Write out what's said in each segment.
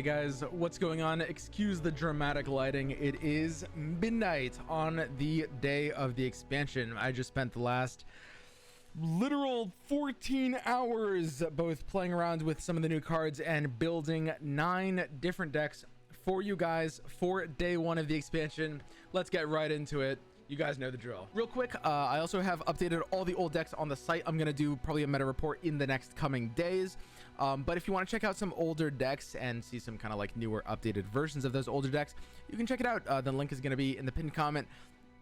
Hey guys, what's going on? Excuse the dramatic lighting. It is midnight on the day of the expansion. I just spent the last literal 14 hours both playing around with some of the new cards and building 9 different decks for you guys for day 1 of the expansion. Let's get right into it. You guys know the drill. Real quick, I also have updated all the old decks on the site. I'm gonna do probably a meta report in the next coming days. But if you want to check out some older decks and see some kind of like newer updated versions of those older decks, you can check it out. The link is going to be in the pinned comment.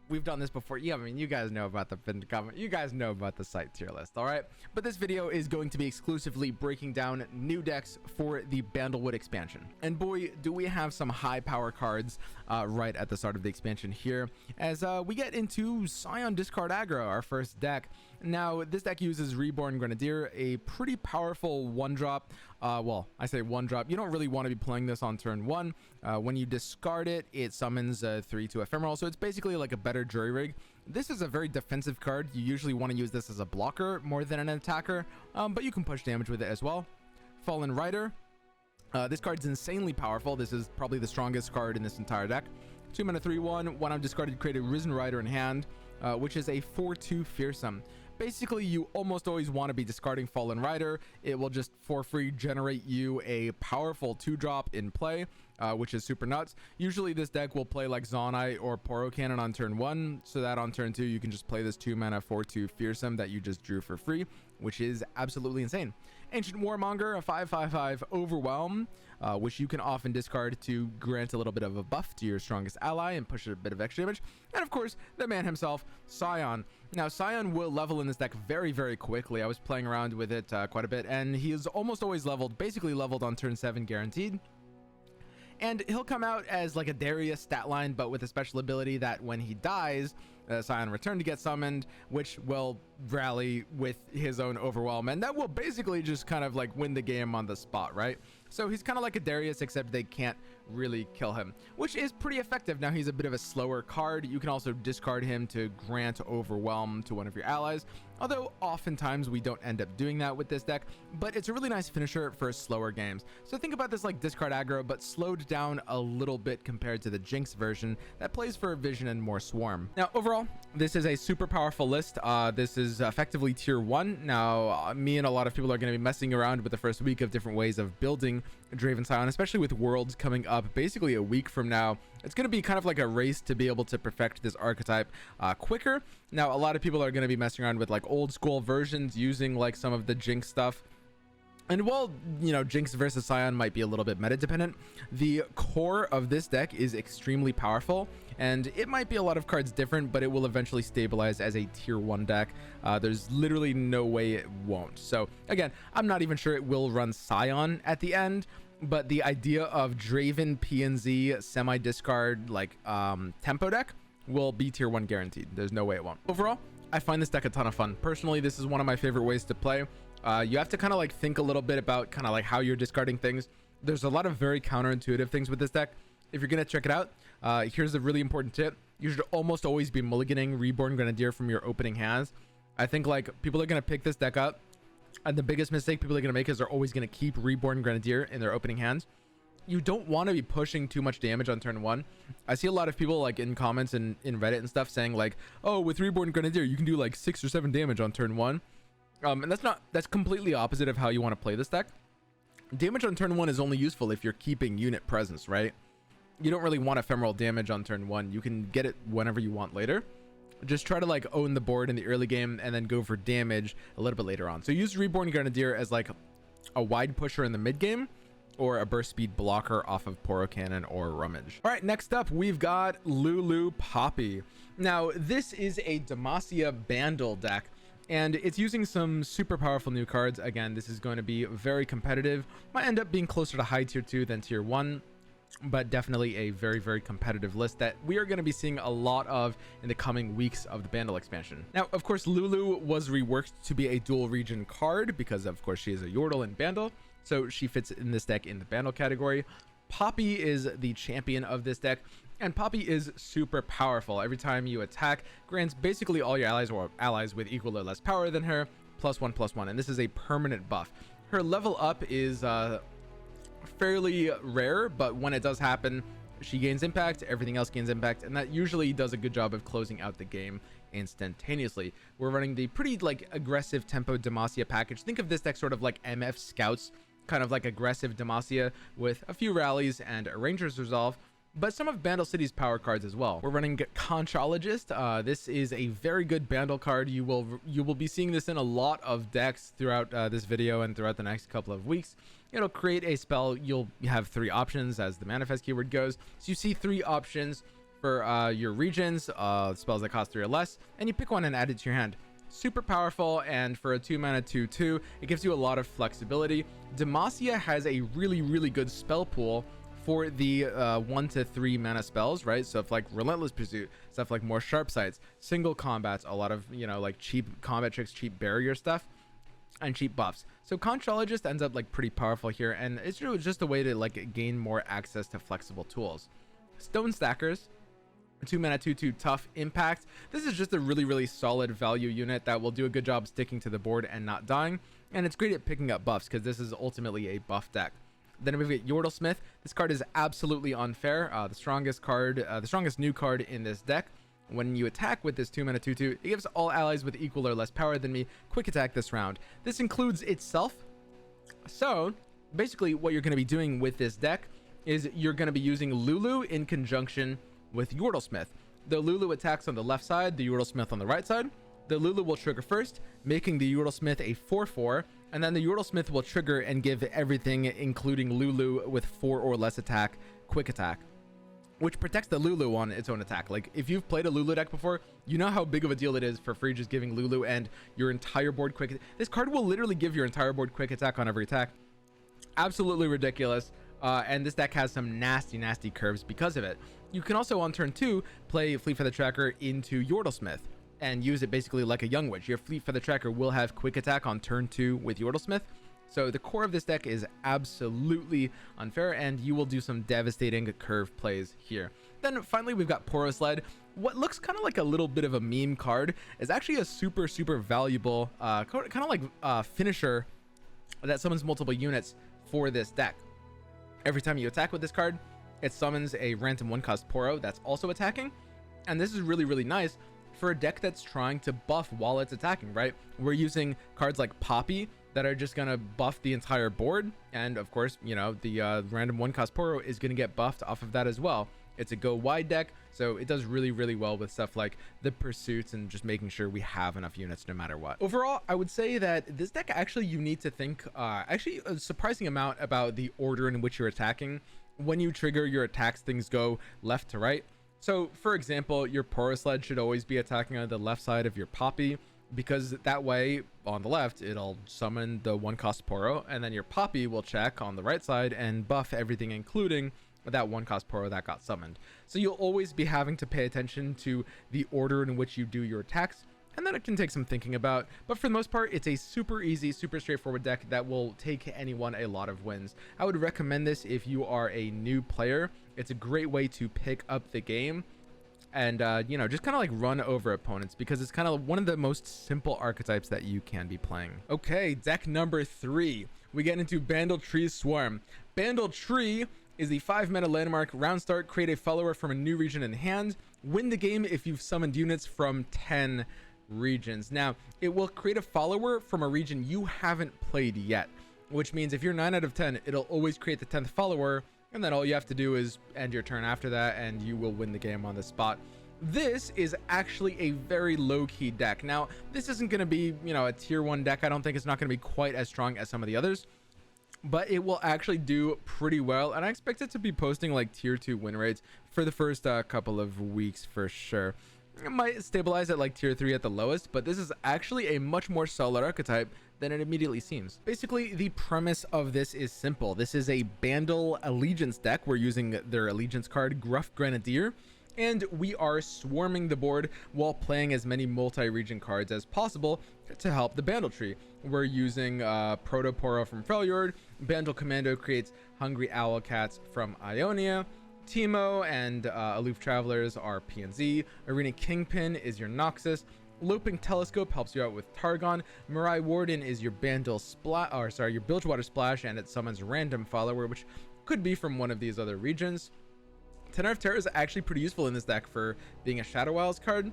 We've done this before. Yeah, I mean, you guys know about the pinned comment. You guys know about the site tier list, all right? But this video is going to be exclusively breaking down new decks for the Bandlewood expansion. And boy, do we have some high power cards right at the start of the expansion here, as we get into Sion Discard aggro, our first deck. Now, this deck uses Reborn Grenadier, a pretty powerful 1-drop. Well, I say 1-drop. You don't really want to be playing this on turn 1. When you discard it, it summons 3/2 ephemeral, so it's basically like a better jury rig. This is a very defensive card. You usually want to use this as a blocker more than an attacker, but you can push damage with it as well. Fallen Rider. This card's insanely powerful. This is probably the strongest card in this entire deck. 2 mana 3/1. When I'm discarded, create a Risen Rider in hand, which is a 4/2 fearsome. Basically, you almost always want to be discarding Fallen Rider. It will just for free generate you a powerful 2-drop in play, which is super nuts. Usually this deck will play like Zonite or Poro Cannon on turn 1, so that on turn 2 you can just play this 2 mana 4/2 fearsome that you just drew for free, which is absolutely insane. Ancient Warmonger, a 5/5/5 Overwhelm, which you can often discard to grant a little bit of a buff to your strongest ally and push a bit of extra damage. And of course, the man himself, Sion. Now, Sion will level in this deck very, very quickly. I was playing around with it quite a bit, and he is almost always leveled, basically leveled on turn 7 guaranteed. And he'll come out as like a Darius stat line, but with a special ability that when he dies, Sion return to get summoned, which will rally with his own Overwhelm, and that will basically just kind of like win the game on the spot, right? So he's kind of like a Darius, except they can't really kill him, which is pretty effective. Now, he's a bit of a slower card. You can also discard him to grant Overwhelm to one of your allies, although oftentimes we don't end up doing that with this deck, but it's a really nice finisher for slower games. So think about this like discard aggro, but slowed down a little bit compared to the Jinx version that plays for Vision and more Swarm. Now, overall, this is a super powerful list. This is effectively tier 1. Now, me and a lot of people are going to be messing around with the first week of different ways of building Draven Sion, especially with Worlds coming up basically a week from now. It's going to be kind of like a race to be able to perfect this archetype quicker. Now, a lot of people are going to be messing around with like old school versions using like some of the Jinx stuff. And while, you know, Jinx versus Sion might be a little bit meta dependent, the core of this deck is extremely powerful, and it might be a lot of cards different, but it will eventually stabilize as a tier 1 deck. There's literally no way it won't. So again, I'm not even sure it will run Sion at the end, but the idea of Draven PNZ semi-discard like tempo deck will be tier 1 guaranteed. There's no way it won't. Overall, I find this deck a ton of fun. Personally, this is one of my favorite ways to play. You have to kind of like think a little bit about kind of like how you're discarding things. There's a lot of very counterintuitive things with this deck. If you're gonna check it out, here's a really important tip. You should almost always be mulliganing Reborn Grenadier from your opening hands. I think like people are gonna pick this deck up, and the biggest mistake people are gonna make is they're always gonna keep Reborn Grenadier in their opening hands. You don't want to be pushing too much damage on turn 1. I see a lot of people like in comments and in Reddit and stuff saying like, oh, with Reborn Grenadier you can do like 6 or 7 damage on turn 1. And that's completely opposite of how you want to play this deck. Damage on turn 1 is only useful if you're keeping unit presence, right? You don't really want ephemeral damage on turn 1. You can get it whenever you want later. Just try to like own the board in the early game and then go for damage a little bit later on. So use Reborn Grenadier as like a wide pusher in the mid game, or a burst speed blocker off of Poro Cannon or Rummage. All right, next up we've got Lulu Poppy. Now, this is a Demacia Bandle deck, and it's using some super powerful new cards. Again, this is going to be very competitive. Might end up being closer to high tier 2 than tier 1, but definitely a very, very competitive list that we are going to be seeing a lot of in the coming weeks of the Bandle expansion. Now, of course, Lulu was reworked to be a dual region card because, of course, she is a Yordle in Bandle, so she fits in this deck in the Bandle category. Poppy is the champion of this deck, and Poppy is super powerful. Every time you attack, grants basically all your allies or allies with equal or less power than her +1/+1, and this is a permanent buff. Her level up is fairly rare, but when it does happen, she gains impact, everything else gains impact, and that usually does a good job of closing out the game instantaneously. We're running the pretty like aggressive tempo Demacia package. Think of this deck sort of like MF Scouts, kind of like aggressive Demacia with a few rallies and a Ranger's Resolve, but some of Bandle City's power cards as well. We're running Conchologist. This is a very good Bandle card. You will be seeing this in a lot of decks throughout this video and throughout the next couple of weeks. It'll create a spell. You'll have 3 options as the manifest keyword goes. So you see 3 options for your regions, spells that cost 3 or less, and you pick one and add it to your hand. Super powerful, and for a 2 mana 2/2, it gives you a lot of flexibility. Demacia has a really good spell pool for the 1 to 3 mana spells, right? Stuff like Relentless Pursuit, stuff like more sharp sights, single combats, a lot of, you know, like cheap combat tricks, cheap barrier stuff, and cheap buffs. So Conchologist ends up like pretty powerful here, and it's really just a way to like gain more access to flexible tools. Stone Stackers, 2 mana 2/2 tough impact. This is just a really solid value unit that will do a good job sticking to the board and not dying, and it's great at picking up buffs because this is ultimately a buff deck. Then we've got Yordlesmith. This card is absolutely unfair. The strongest new card in this deck. When you attack with this 2 mana 2/2, it gives all allies with equal or less power than me quick attack this round. This includes itself. So basically what you're going to be doing with this deck is you're going to be using Lulu in conjunction with Yordlesmith. The Lulu attacks on the left side, the Yordlesmith on the right side. The Lulu will trigger first, making the Yordlesmith a 4/4, and then the Yordlesmith will trigger and give everything, including Lulu, with 4 or less attack, quick attack, which protects the Lulu on its own attack. Like, if you've played a Lulu deck before, you know how big of a deal it is for free just giving Lulu and your entire board quick. This card will literally give your entire board quick attack on every attack. Absolutely ridiculous. And this deck has some nasty curves because of it. You can also on turn 2 play Fleet Feather Tracker into Yordlesmith and use it basically like a Young Witch. Your Fleet Feather Tracker will have quick attack on turn 2 with Yordlesmith. So the core of this deck is absolutely unfair, and you will do some devastating curve plays here. Then finally, we've got Porous Lead. What looks kind of like a little bit of a meme card is actually a super valuable kind of like finisher that summons multiple units for this deck. Every time you attack with this card, it summons a random 1-cost Poro that's also attacking, and this is really nice for a deck that's trying to buff while it's attacking, right? We're using cards like Poppy that are just gonna buff the entire board, and of course, you know, the random 1-cost Poro is gonna get buffed off of that as well. It's a go wide deck, so it does really well with stuff like the pursuits and just making sure we have enough units no matter what. Overall, I would say that this deck, actually, you need to think actually a surprising amount about the order in which you're attacking. When you trigger your attacks, things go left to right. So for example, your Porous Lead should always be attacking on the left side of your Poppy, because that way on the left it'll summon the 1-cost Poro, and then your Poppy will check on the right side and buff everything, including that 1-cost Poro that got summoned. So you'll always be having to pay attention to the order in which you do your attacks, and then it can take some thinking about, but for the most part, it's a super easy, super straightforward deck that will take anyone a lot of wins. I would recommend this if you are a new player. It's a great way to pick up the game and you know, just kind of like run over opponents, because it's kind of one of the most simple archetypes that you can be playing. Okay, deck number 3, we get into Bandle Tree's Swarm. Bandle Tree is the 5 mana landmark. Round start, create a follower from a new region in hand. Win the game if you've summoned units from 10 regions. Now, it will create a follower from a region you haven't played yet, which means if you're 9 out of 10, it'll always create the 10th follower, and then all you have to do is end your turn after that, and you will win the game on the spot. This is actually a very low-key deck. Now, this isn't going to be, you know, a tier 1 deck. I don't think it's not going to be quite as strong as some of the others, but it will actually do pretty well, and I expect it to be posting like tier 2 win rates for the first couple of weeks for sure. It might stabilize at like tier 3 at the lowest, but this is actually a much more solid archetype than it immediately seems. Basically, the premise of this is simple. This is a Bandle Allegiance deck. We're using their Allegiance card, Gruff Grenadier, and we are swarming the board while playing as many multi-region cards as possible to help the Bandle Tree. We're using Proto Poro from Freljord. Bandle Commando creates Hungry Owlcats from Ionia. Teemo and Aloof Travelers are PNZ. Arena Kingpin is your Noxus. Loping Telescope helps you out with Targon. Mirai Warden is your your Bilgewater Splash, and it summons random follower, which could be from one of these other regions. Tenor of Terror is actually pretty useful in this deck for being a Shadow Isles card.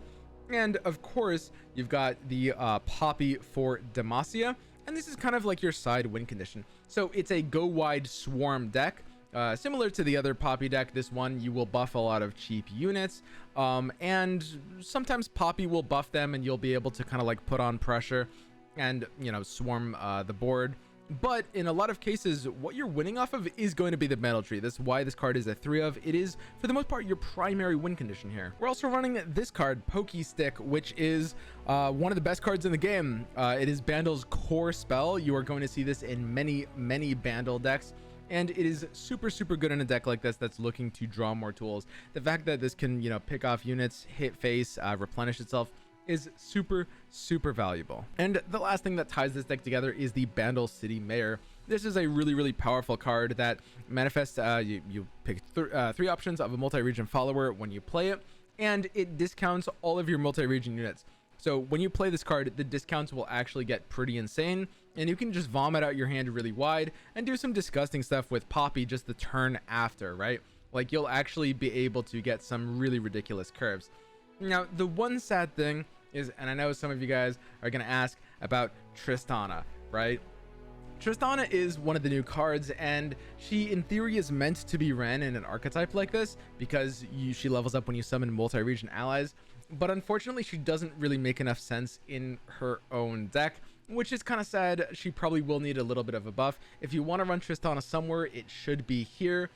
And of course, you've got the Poppy for Demacia, and this is kind of like your side win condition. So it's a go wide swarm deck. Similar to the other Poppy deck, this one you will buff a lot of cheap units, and sometimes Poppy will buff them and you'll be able to kind of like put on pressure and, you know, swarm the board. But in a lot of cases, what you're winning off of is going to be the Bandle Tree. That's why this card is a 3 of. It is, for the most part, your primary win condition here. We're also running this card, Pokey Stick, which is one of the best cards in the game. It is Bandle's core spell. You are going to see this in many, many Bandle decks. And it is super, super good in a deck like this that's looking to draw more tools. The fact that this can, you know, pick off units, hit face, replenish itself is super, super valuable. And the last thing that ties this deck together is the Bandle City Mayor. This is a really, really powerful card that manifests, you pick 3 options of a multi-region follower when you play it, and it discounts all of your multi-region units. So when you play this card, the discounts will actually get pretty insane, and you can just vomit out your hand really wide and do some disgusting stuff with Poppy just the turn after, right? Like, you'll actually be able to get some really ridiculous curves. Now, the one sad thing is, and I know some of you guys are going to ask about Tristana, right? Tristana is one of the new cards, and she in theory is meant to be ran in an archetype like this because she levels up when you summon multi-region allies, but unfortunately she doesn't really make enough sense in her own deck, which is kind of sad. She probably will need a little bit of a buff. If you want to run Tristana somewhere, it should be here,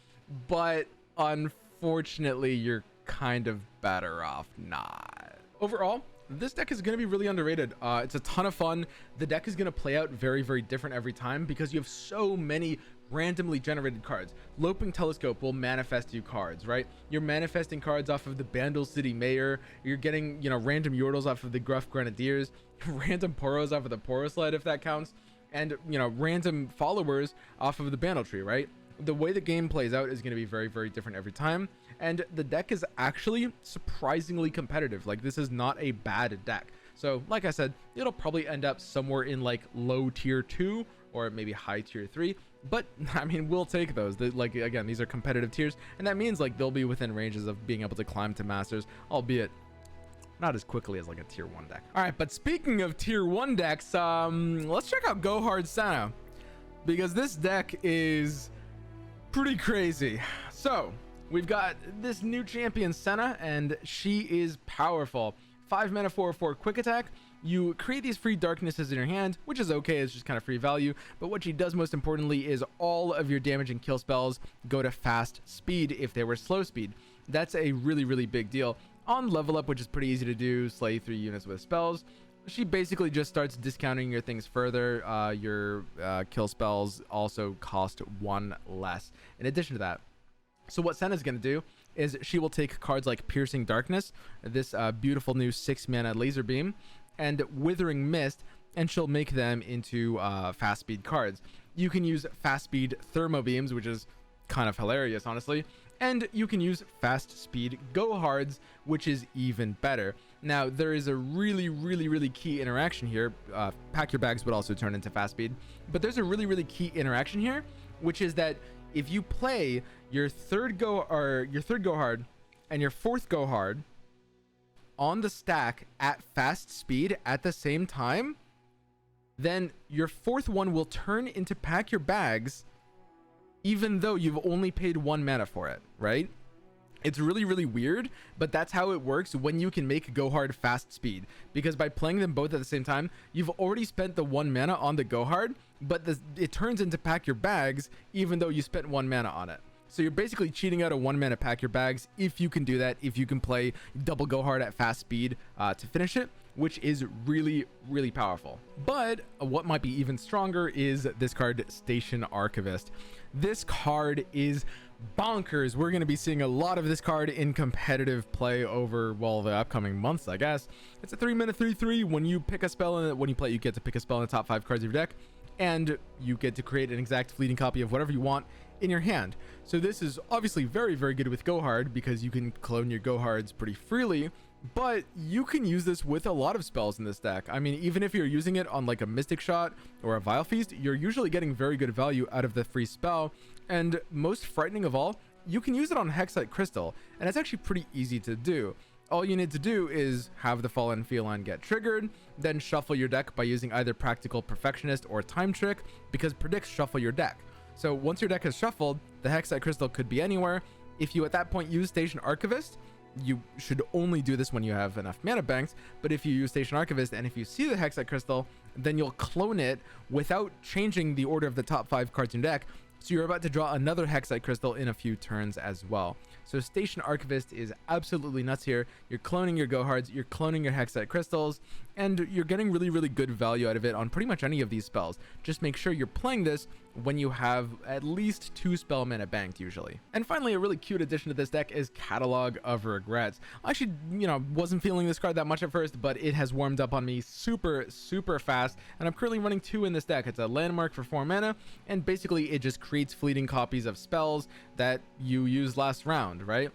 but unfortunately you're kind of better off not. Overall, this deck is going to be really underrated. It's a ton of fun. The deck is going to play out very, very different every time because you have so many randomly generated cards. Loping Telescope will manifest you cards, right? You're manifesting cards off of the Bandle City Mayor. You're getting, you know, random Yordles off of the Gruff Grenadiers, random Poros off of the Poro Sled, if that counts, and, you know, random followers off of the Bandle Tree, right? The way the game plays out is going to be very, very different every time. And the deck is actually surprisingly competitive. Like, this is not a bad deck. So like I said, it'll probably end up somewhere in like low tier 2 or maybe high tier 3. But I mean, we'll take those. Like, again, these are competitive tiers, and that means like they'll be within ranges of being able to climb to masters, albeit not as quickly as like a tier 1 deck. All right, but speaking of tier 1 decks, let's check out Go Hard Senna, because this deck is pretty crazy. So we've got this new champion Senna, and she is powerful. 5 mana 4/4 quick attack. You create these free darknesses in your hand, which is okay, it's just kind of free value, but what she does most importantly is all of your damage and kill spells go to fast speed if they were slow speed. That's a really, really big deal. On level up, which is pretty easy to do, slay 3 units with spells, she basically just starts discounting your things further. Your kill spells also cost 1 less in addition to that. So what Senna's going to do is she will take cards like Piercing Darkness, this beautiful new 6 mana laser beam, and Withering Mist, and she'll make them into fast speed cards. You can use fast speed Thermo Beams, which is kind of hilarious, honestly, and you can use fast speed Go Hards, which is even better. Now, there is a really, really, really key interaction here. Pack Your Bags would also turn into fast speed, but there's a really, really key interaction here, which is that if you play your third Go Hard and your 4th Go Hard on the stack at fast speed at the same time, then your 4th one will turn into Pack Your Bags, even though you've only paid 1 mana for it, right? It's really, really weird, but that's how it works when you can make Go Hard fast speed, because by playing them both at the same time, you've already spent the 1 mana on the Go Hard, but it turns into Pack Your Bags even though you spent 1 mana on it. So you're basically cheating out a 1 mana Pack Your Bags if you can do that, if you can play double Go Hard at fast speed to finish it, which is really, really powerful. But what might be even stronger is this card, Station Archivist. This card is bonkers. We're going to be seeing a lot of this card in competitive play over, well, the upcoming months, I guess. It's a 3 mana 3/3. When you pick a spell in it, when you play, you get to pick a spell in the top 5 cards of your deck, and you get to create an exact fleeting copy of whatever you want in your hand. So this is obviously very, very good with Go Hard because you can clone your Go Hards pretty freely, but you can use this with a lot of spells in this deck. I mean, even if you're using it on like a Mystic Shot or a Vile Feast, you're usually getting very good value out of the free spell. And most frightening of all, you can use it on Hexite Crystal, and it's actually pretty easy to do. All you need to do is have the Fallen Feline get triggered, then shuffle your deck by using either Practical Perfectionist or Time Trick, because predicts shuffle your deck. So once your deck is shuffled, the Hexite Crystal could be anywhere. If you at that point use Station Archivist, you should only do this when you have enough mana banks, but if you use Station Archivist and if you see the Hexite Crystal, then you'll clone it without changing the order of the top 5 cards in your deck. So you're about to draw another Hexite Crystal in a few turns as well. So Station Archivist is absolutely nuts here. You're cloning your Go Hards, you're cloning your Hexite Crystals, and you're getting really, really good value out of it on pretty much any of these spells. Just make sure you're playing this when you have at least 2 spell mana banked usually. And finally, a really cute addition to this deck is Catalog of Regrets. I actually, wasn't feeling this card that much at first, but it has warmed up on me super, super fast, and I'm currently running 2 in this deck. It's a landmark for 4 mana, and basically it just creates fleeting copies of spells that you used last round, right?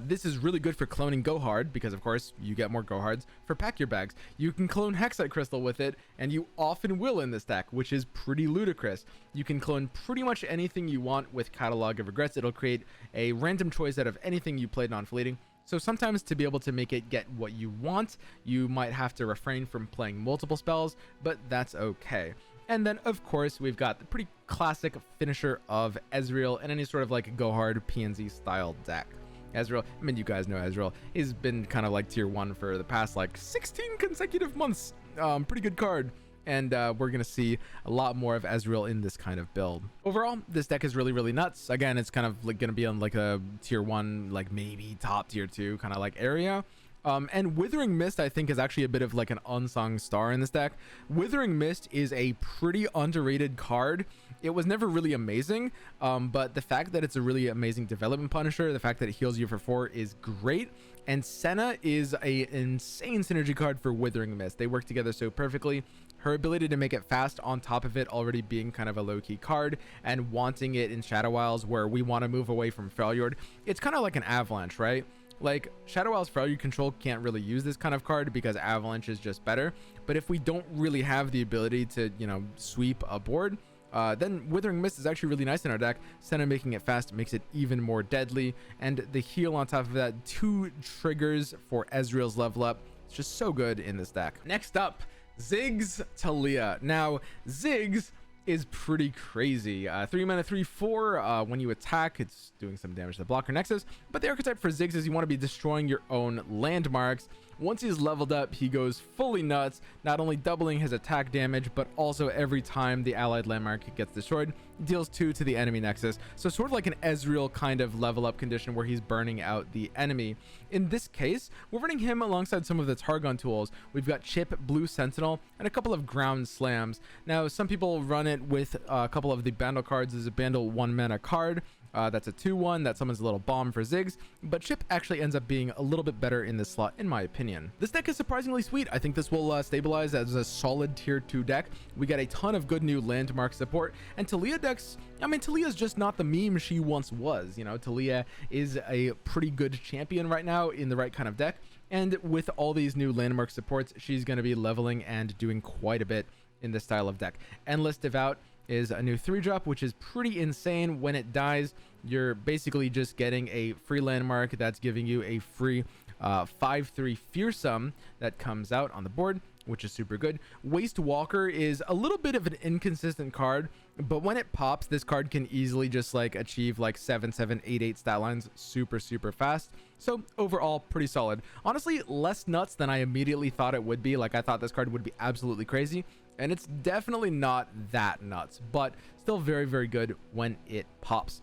This is really good for cloning Go Hard because, of course, you get more Go Hards. For Pack Your Bags, you can clone Hexite Crystal with it, and you often will in this deck, which is pretty ludicrous. You can clone pretty much anything you want with Catalog of Regrets. It'll create a random choice out of anything you played non-fleeting. So sometimes to be able to make it get what you want, you might have to refrain from playing multiple spells, but that's okay. And then, of course, we've got the pretty classic finisher of Ezreal in any sort of like Go Hard PNZ style deck. Ezreal, I mean, you guys know Ezreal. He's been kind of like tier 1 for the past like 16 consecutive months. Pretty good card. And we're going to see a lot more of Ezreal in this kind of build. Overall, this deck is really, really nuts. Again, it's kind of like going to be on like a tier 1, like maybe top tier 2 kind of like area. And Withering Mist, I think, is actually a bit of like an unsung star in this deck. Withering Mist is a pretty underrated card. It was never really amazing, but the fact that it's a really amazing development punisher, the fact that it heals you for 4 is great. And Senna is an insane synergy card for Withering Mist. They work together so perfectly. Her ability to make it fast on top of it already being kind of a low-key card and wanting it in Shadow Isles where we want to move away from Freljord. It's kind of like an Avalanche, right? Like, Shadow Isles Freljord Control can't really use this kind of card because Avalanche is just better. But if we don't really have the ability to, sweep a board, then Withering Mist is actually really nice in our deck. Senna making it fast makes it even more deadly. And the heal on top of that, 2 triggers for Ezreal's level up. It's just so good in this deck. Next up, Ziggs Taliyah. Now, Ziggs is pretty crazy. 3 mana 3/4. When you attack, it's doing some damage to the blocker nexus, but the archetype for Ziggs is you want to be destroying your own landmarks. Once he's leveled up, he goes fully nuts, not only doubling his attack damage, but also every time the allied landmark gets destroyed, deals 2 to the enemy nexus. So sort of like an Ezreal kind of level up condition where he's burning out the enemy. In this case, we're running him alongside some of the Targon tools. We've got Chip, Blue Sentinel, and a couple of Ground Slams. Now, some people run it with a couple of the Bandle cards as a Bandle 1 mana card. That's a 2/1 that summons a little bomb for Ziggs, but Chip actually ends up being a little bit better in this slot in my opinion. This deck is surprisingly sweet. I think this will stabilize as a solid tier 2 deck. We got a ton of good new landmark support, and Taliyah decks, I mean, Taliyah's just not the meme she once was. Taliyah is a pretty good champion right now in the right kind of deck, and with all these new landmark supports, she's going to be leveling and doing quite a bit in this style of deck. Endless Devout is a new 3-drop, which is pretty insane. When it dies, you're basically just getting a free landmark that's giving you a free 5/3 Fearsome that comes out on the board, which is super good. Waste Walker is a little bit of an inconsistent card, but when it pops, this card can easily just like achieve like 7/7, 8/8 stat lines super fast. So overall, pretty solid. Honestly, less nuts than I immediately thought it would be. Like, I thought this card would be absolutely crazy, and it's definitely not that nuts, but still very good when it pops.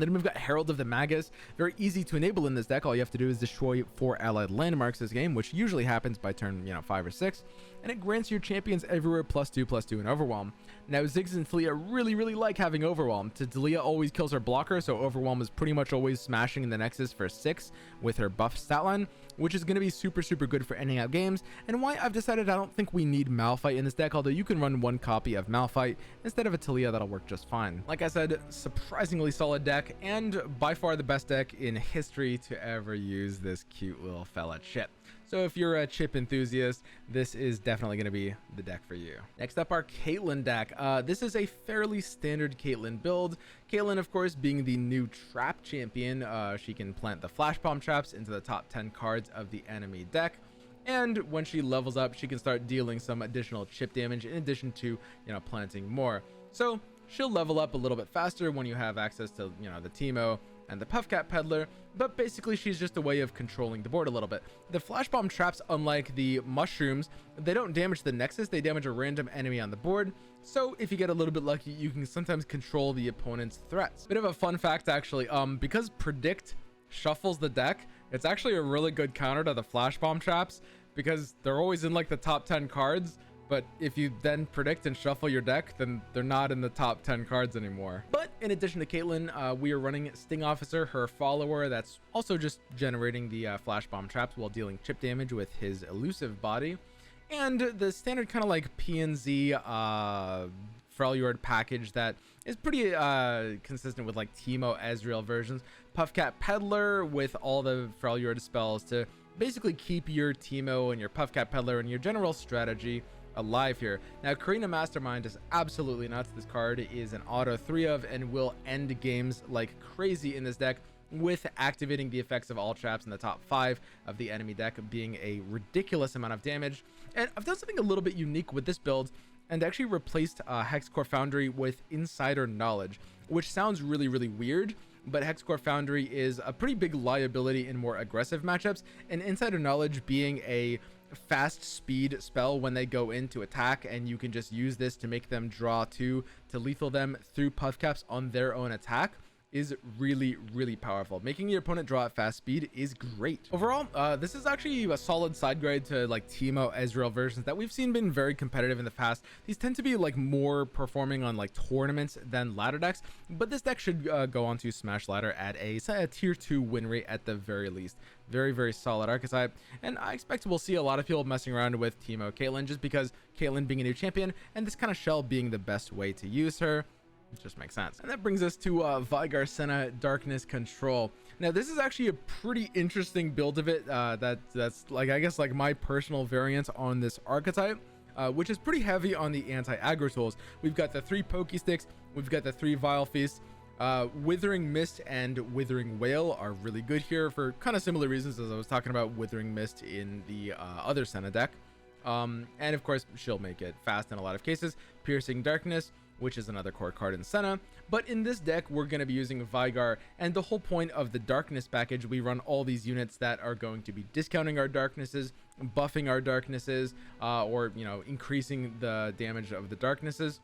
Then we've got Herald of the Magus, very easy to enable in this deck. All you have to do is destroy 4 allied landmarks this game, which usually happens by turn 5 or 6, and it grants your champions everywhere +2/+2 in Overwhelm. Now Ziggs and Taliyah really like having Overwhelm. Taliyah always kills her blocker, so Overwhelm is pretty much always smashing in the Nexus for 6 with her buff stat line, which is going to be super good for ending out games, and why I've decided I don't think we need Malphite in this deck, although you can run 1 copy of Malphite instead of a Taliyah. That'll work just fine. Like I said, surprisingly solid deck, and by far the best deck in history to ever use this cute little fella chip. So if you're a chip enthusiast, this is definitely going to be the deck for you. Next up, our Caitlyn deck. This is a fairly standard Caitlyn build. Caitlyn, of course, being the new trap champion, she can plant the flash bomb traps into the top 10 cards of the enemy deck. And when she levels up, she can start dealing some additional chip damage in addition to, planting more. So she'll level up a little bit faster when you have access to, the Teemo and the Puffcat Peddler, but basically she's just a way of controlling the board a little bit. The flash bomb traps, unlike the mushrooms, they don't damage the Nexus, they damage a random enemy on the board. So if you get a little bit lucky, you can sometimes control the opponent's threats. Bit of a fun fact actually, because Predict shuffles the deck, it's actually a really good counter to the flash bomb traps because they're always in like the top 10 cards. But if you then predict and shuffle your deck, then they're not in the top 10 cards anymore. But in addition to Caitlyn, we are running Sting Officer, her follower, that's also just generating the flash bomb traps while dealing chip damage with his elusive body. And the standard kind of like PNZ Freljord package that is pretty consistent with like Teemo Ezreal versions. Puffcat Peddler with all the Freljord spells to basically keep your Teemo and your Puffcat Peddler and your general strategy alive here. Now Karina Mastermind is absolutely nuts. This card is an auto 3 of and will end games like crazy in this deck, with activating the effects of all traps in the top 5 of the enemy deck being a ridiculous amount of damage. And I've done something a little bit unique with this build and actually replaced Hexcore Foundry with Insider Knowledge, which sounds really weird, but Hexcore Foundry is a pretty big liability in more aggressive matchups, and Insider Knowledge being a fast speed spell when they go in to attack, and you can just use this to make them draw 2 to lethal them through puff caps on their own attack, is really powerful. Making your opponent draw at fast speed is great. Overall, this is actually a solid side grade to like Teemo Ezreal versions that we've seen been very competitive in the past. These tend to be like more performing on like tournaments than ladder decks, but this deck should go on to Smash Ladder at a tier 2 win rate at the very least. Very solid archetype, and I expect we'll see a lot of people messing around with Teemo Caitlyn just because Caitlyn being a new champion and this kind of shell being the best way to use her. It just makes sense. And that brings us to Hard Senna Darkness Control. Now this is actually a pretty interesting build of it that's like, I guess, like my personal variant on this archetype, which is pretty heavy on the anti-aggro tools. We've got the 3 Poke Sticks, we've got the 3 Vile Feasts. Withering Mist and Withering Wail are really good here for kind of similar reasons as I was talking about Withering Mist in the other Senna deck. And of course she'll make it fast in a lot of cases. Piercing Darkness, which is another core card in Senna, but in this deck we're going to be using Veigar, and the whole point of the Darkness package, we run all these units that are going to be discounting our darknesses, buffing our darknesses, or increasing the damage of the darknesses.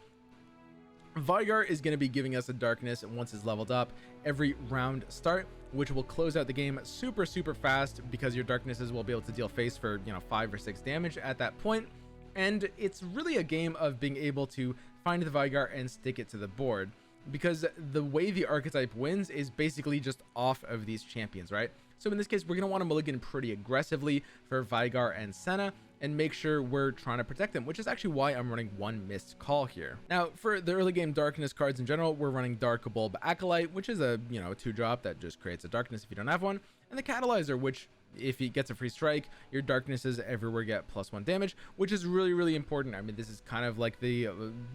Veigar is going to be giving us a darkness once it's leveled up every round start, which will close out the game super fast because your darknesses will be able to deal face for 5 or 6 damage at that point. And it's really a game of being able to find the Veigar and stick it to the board, because the way the archetype wins is basically just off of these champions, right? So in this case, we're going to want to mulligan pretty aggressively for Veigar and Senna and make sure we're trying to protect them, which is actually why I'm running 1 Missed Call here. Now, for the early game darkness cards in general, we're running Dark Bulb Acolyte, which is a 2-drop that just creates a darkness if you don't have one, and the Catalyzer, which if he gets a free strike, your darknesses everywhere get +1 damage, which is really important. I mean, this is kind of like the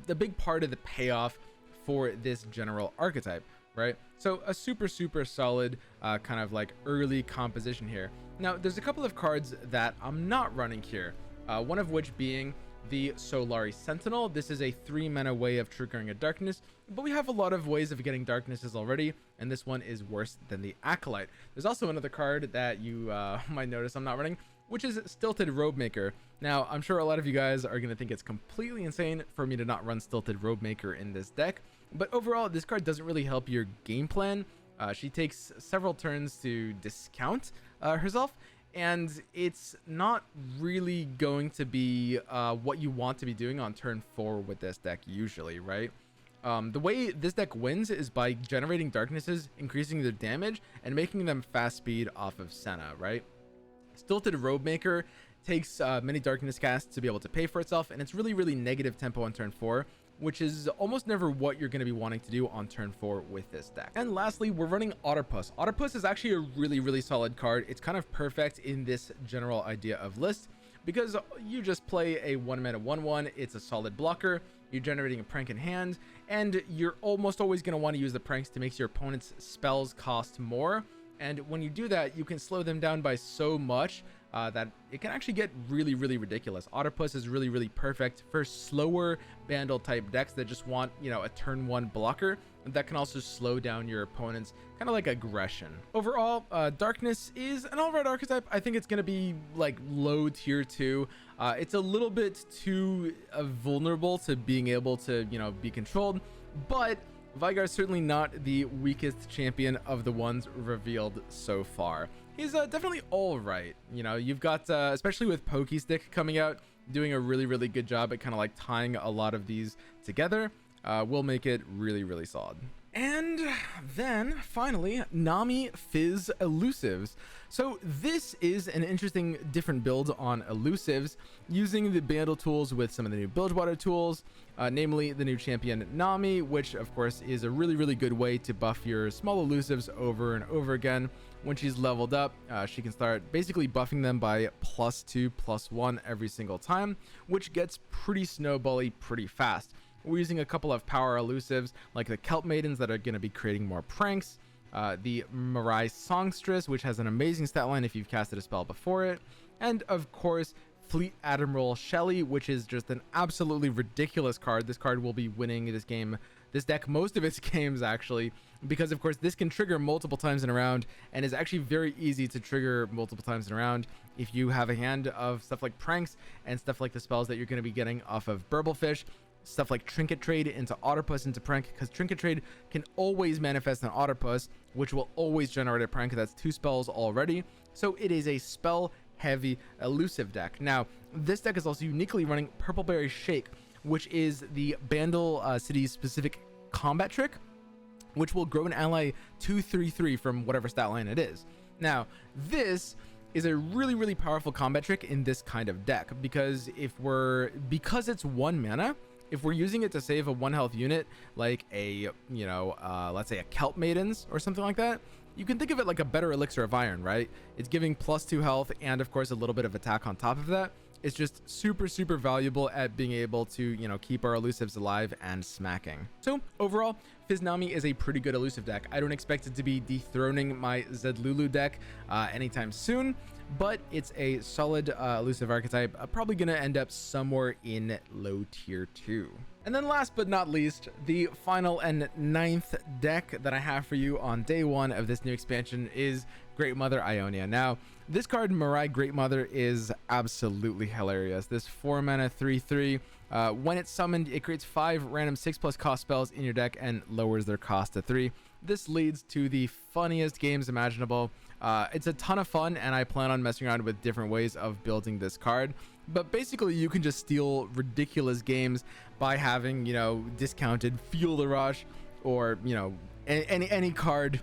big part of the payoff for this general archetype, right? So a super solid kind of like early composition here. Now there's a couple of cards that I'm not running here, one of which being the Solari Sentinel. This is a 3-mana way of triggering a darkness, but we have a lot of ways of getting darknesses already, and this one is worse than the Acolyte. There's also another card that you might notice I'm not running, which is Stilted Robemaker. Now I'm sure a lot of you guys are going to think it's completely insane for me to not run Stilted Robemaker in this deck, but overall this card doesn't really help your game plan She takes several turns to discount herself, and it's not really going to be what you want to be doing on turn 4 with this deck usually, right? The way this deck wins is by generating darknesses, increasing their damage, and making them fast speed off of Senna, right? Stilted Robemaker takes many darkness casts to be able to pay for itself, and it's really negative tempo on turn 4, which is almost never what you're going to be wanting to do on turn 4 with this deck. And lastly, we're running Otterpuss. Otterpuss is actually a really solid card. It's kind of perfect in this general idea of list because you just play a 1-mana 1/1. It's a solid blocker. You're generating a prank in hand, and you're almost always going to want to use the pranks to make your opponent's spells cost more. And when you do that, you can slow them down by so much that it can actually get really ridiculous. Otterpuss is really perfect for slower Bandle type decks that just want, you know, a turn 1 blocker that can also slow down your opponent's kind of like aggression. Overall, Darkness is an all-right archetype. I think it's going to be like low tier 2. It's a little bit too vulnerable to being able to, you know, be controlled, but Veigar's certainly not the weakest champion of the ones revealed so far. He's definitely all right. You know, you've got, especially with Pokestick coming out, doing a really good job at kind of like tying a lot of these together. Will make it really solid. And then finally, Nami Fizz Elusives. So this is an interesting different build on elusives using the Bandle tools with some of the new Bilgewater tools, namely the new champion Nami, which of course is a really good way to buff your small elusives over and over again. When she's leveled up, she can start basically buffing them by +2/+1 every single time, which gets pretty snowbally pretty fast. We're using a couple of power elusives like the Kelp Maidens that are going to be creating more pranks, the Mirai Songstress, which has an amazing stat line if you've casted a spell before it, and of course Fleet Admiral Shelly, which is just an absolutely ridiculous card. This card will be winning this deck most of its games actually, because of course this can trigger multiple times in a round and is actually very easy to trigger multiple times in a round if you have a hand of stuff like pranks and stuff like the spells that you're going to be getting off of Burblefish. Stuff like Trinket Trade into Otterpuss into Prank, because Trinket Trade can always manifest an Otterpuss, which will always generate a Prank. That's 2 spells already, so it is a spell heavy elusive deck. Now this deck is also uniquely running Purpleberry Shake, which is the Bandle City specific combat trick, which will grow an ally 2/3/3 from whatever stat line it is. Now this is a really powerful combat trick in this kind of deck, because because it's 1 mana, if we're using it to save a 1 health unit, like a, you know, let's say a Kelp Maidens or something like that, you can think of it like a better Elixir of Iron, right? It's giving +2 health and of course a little bit of attack on top of that. It's just super valuable at being able to, you know, keep our elusives alive and smacking. So overall, Fizz Nami is a pretty good elusive deck. I don't expect it to be dethroning my Lulu deck anytime soon, but it's a solid elusive archetype, probably gonna end up somewhere in low tier 2. And then last but not least, the final and 9th deck that I have for you on day 1 of this new expansion is Greatmother Ionia. Now, this card, Mirai Greatmother, is absolutely hilarious. This 4 mana 3/3, when it's summoned, it creates 5 random 6+ cost spells in your deck and lowers their cost to 3. This leads to the funniest games imaginable. It's a ton of fun, and I plan on messing around with different ways of building this card. But basically, you can just steal ridiculous games by having, you know, discounted Feel the Rush, or, you know, any card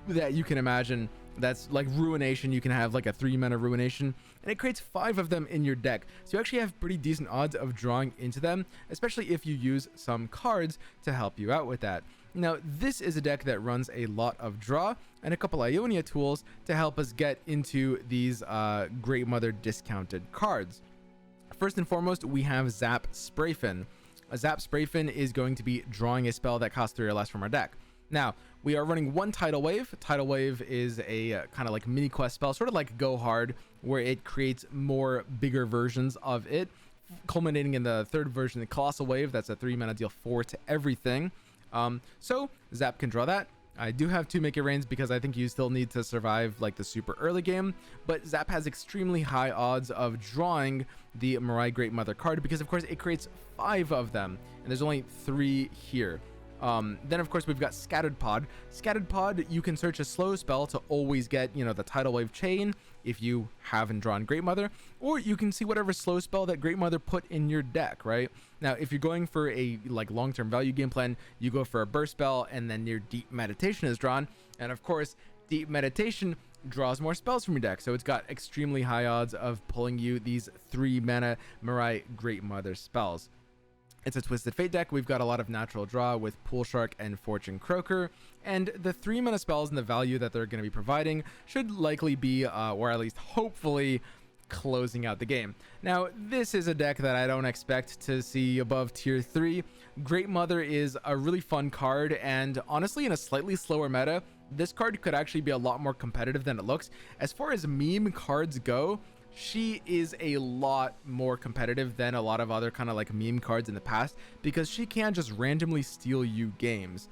that you can imagine. That's like Ruination. You can have like a 3 mana Ruination, and it creates 5 of them in your deck, so you actually have pretty decent odds of drawing into them, especially if you use some cards to help you out with that. Now this is a deck that runs a lot of draw and a couple Ionia tools to help us get into these Greatmother discounted cards. First and foremost, we have Zap Sprayfin. A Zap Sprayfin is going to be drawing a spell that costs 3 or less from our deck. Now, we are running 1 Tidal Wave. Tidal Wave is a kind of like mini quest spell, sort of like Go Hard, where it creates more bigger versions of it, culminating in the 3rd version, the Colossal Wave. That's a 3 mana deal 4 to everything. So Zap can draw that. I do have 2 Make It Rains because I think you still need to survive like the super early game, but Zap has extremely high odds of drawing the Mirai Greatmother card because of course it creates 5 of them, and there's only 3 here. Then of course we've got Scattered Pod. Scattered Pod, you can search a slow spell to always get, you know, the Tidal Wave Chain if you haven't drawn Greatmother, or you can see whatever slow spell that Greatmother put in your deck, right? Now, if you're going for a like long-term value game plan, you go for a burst spell and then your Deep Meditation is drawn. And of course, Deep Meditation draws more spells from your deck, so it's got extremely high odds of pulling you these 3 mana Mirai Greatmother spells. It's a Twisted Fate deck. We've got a lot of natural draw with Pool Shark and Fortune Croaker, and the 3 mana spells and the value that they're going to be providing should likely be, or at least hopefully, closing out the game. Now, this is a deck that I don't expect to see above tier 3. Greatmother is a really fun card, and honestly, in a slightly slower meta, this card could actually be a lot more competitive than it looks. As far as meme cards go, she is a lot more competitive than a lot of other kind of like meme cards in the past, because she can just randomly steal you games.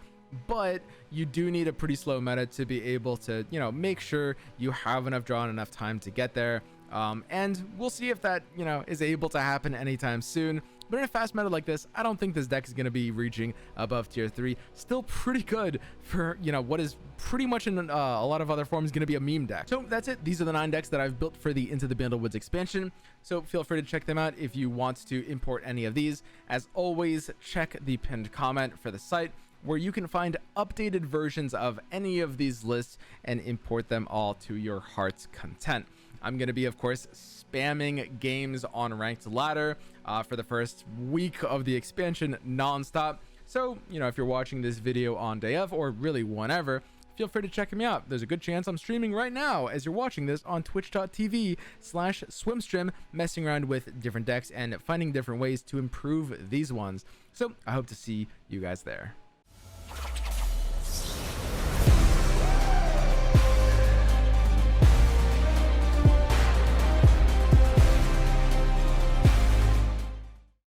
But you do need a pretty slow meta to be able to, you know, make sure you have enough draw and enough time to get there. And we'll see if that, you know, is able to happen anytime soon. But in a fast meta like this, I don't think this deck is going to be reaching above tier 3. Still pretty good for, you know, what is pretty much in a lot of other forms going to be a meme deck. So that's it. These are the 9 decks that I've built for the Into the Bandlewoods expansion. So feel free to check them out if you want to import any of these. As always, check the pinned comment for the site, where you can find updated versions of any of these lists and import them all to your heart's content. I'm going to be, of course, spamming games on Ranked Ladder for the first week of the expansion nonstop. So, you know, if you're watching this video on day of, or really whenever, feel free to check me out. There's a good chance I'm streaming right now as you're watching this on twitch.tv/swimstream, messing around with different decks and finding different ways to improve these ones. So I hope to see you guys there.